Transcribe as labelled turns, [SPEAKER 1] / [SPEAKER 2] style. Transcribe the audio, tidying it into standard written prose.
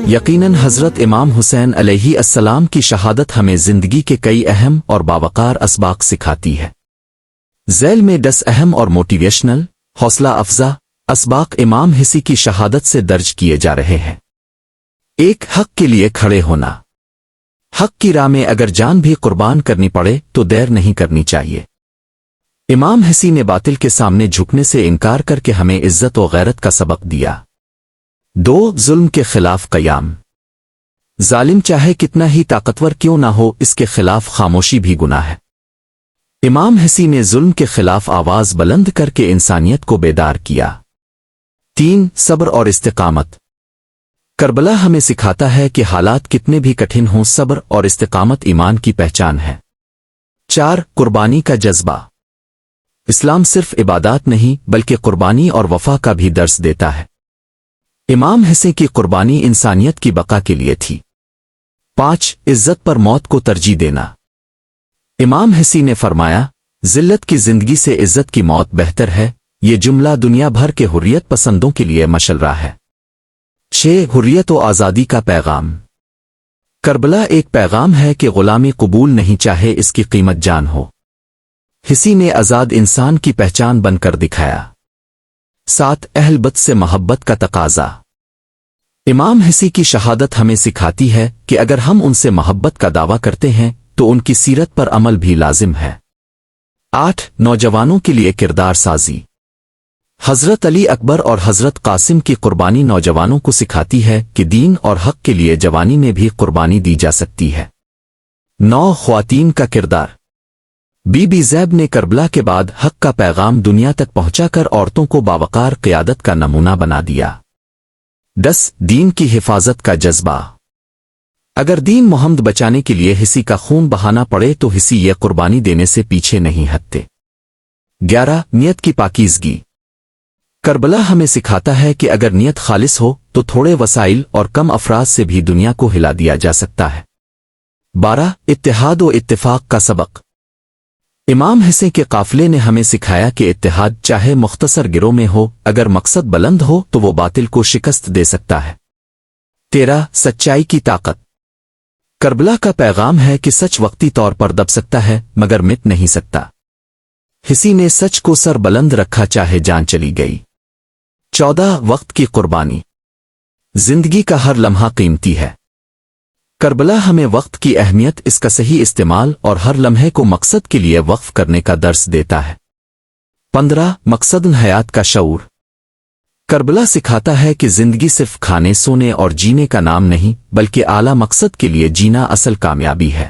[SPEAKER 1] یقیناً حضرت امام حسین علیہ السلام کی شہادت ہمیں زندگی کے کئی اہم اور باوقار اسباق سکھاتی ہے۔ ذیل میں 10 اہم اور موٹیویشنل حوصلہ افزا اسباق امام حسین کی شہادت سے درج کیے جا رہے ہیں۔ 1 حق کے لیے کھڑے ہونا۔ حق کی راہ میں اگر جان بھی قربان کرنی پڑے تو دیر نہیں کرنی چاہیے۔ امام حسین نے باطل کے سامنے جھکنے سے انکار کر کے ہمیں عزت و غیرت کا سبق دیا۔ 2 ظلم کے خلاف قیام۔ ظالم چاہے کتنا ہی طاقتور کیوں نہ ہو، اس کے خلاف خاموشی بھی گناہ ہے۔ امام حسین نے ظلم کے خلاف آواز بلند کر کے انسانیت کو بیدار کیا۔ 3 صبر اور استقامت۔ کربلا ہمیں سکھاتا ہے کہ حالات کتنے بھی کٹھن ہوں، صبر اور استقامت ایمان کی پہچان ہے۔ 4 قربانی کا جذبہ۔ اسلام صرف عبادات نہیں بلکہ قربانی اور وفا کا بھی درس دیتا ہے۔ امام حسین کی قربانی انسانیت کی بقا کے لیے تھی۔ 5 عزت پر موت کو ترجیح دینا۔ امام حسین نے فرمایا، ذلت کی زندگی سے عزت کی موت بہتر ہے۔ یہ جملہ دنیا بھر کے حریت پسندوں کے لیے مشل رہا ہے۔ 6 حریت و آزادی کا پیغام۔ کربلا ایک پیغام ہے کہ غلامی قبول نہیں، چاہے اس کی قیمت جان ہو۔ حسین نے آزاد انسان کی پہچان بن کر دکھایا۔ 7 اہل بیت سے محبت کا تقاضا۔ امام حسین کی شہادت ہمیں سکھاتی ہے کہ اگر ہم ان سے محبت کا دعویٰ کرتے ہیں تو ان کی سیرت پر عمل بھی لازم ہے۔ 8 نوجوانوں کے لیے کردار سازی۔ حضرت علی اکبر اور حضرت قاسم کی قربانی نوجوانوں کو سکھاتی ہے کہ دین اور حق کے لیے جوانی میں بھی قربانی دی جا سکتی ہے۔ 9 خواتین کا کردار۔ بی بی زینب نے کربلا کے بعد حق کا پیغام دنیا تک پہنچا کر عورتوں کو باوقار قیادت کا نمونہ بنا دیا۔ 10 دین کی حفاظت کا جذبہ۔ اگر دین محمد بچانے کے لیے حسین کا خون بہانا پڑے تو حسین یہ قربانی دینے سے پیچھے نہیں ہٹتے۔ 11 نیت کی پاکیزگی۔ کربلا ہمیں سکھاتا ہے کہ اگر نیت خالص ہو تو تھوڑے وسائل اور کم افراد سے بھی دنیا کو ہلا دیا جا سکتا ہے۔ 12 اتحاد و اتفاق کا سبق۔ امام حسین کے قافلے نے ہمیں سکھایا کہ اتحاد چاہے مختصر گروہ میں ہو، اگر مقصد بلند ہو تو وہ باطل کو شکست دے سکتا ہے۔ 13 سچائی کی طاقت۔ کربلا کا پیغام ہے کہ سچ وقتی طور پر دب سکتا ہے مگر مٹ نہیں سکتا۔ حسین نے سچ کو سر بلند رکھا چاہے جان چلی گئی۔ 14 وقت کی قربانی۔ زندگی کا ہر لمحہ قیمتی ہے۔ کربلا ہمیں وقت کی اہمیت، اس کا صحیح استعمال اور ہر لمحے کو مقصد کے لیے وقف کرنے کا درس دیتا ہے۔ 15 مقصد حیات کا شعور۔ کربلا سکھاتا ہے کہ زندگی صرف کھانے سونے اور جینے کا نام نہیں بلکہ اعلیٰ مقصد کے لیے جینا اصل کامیابی ہے۔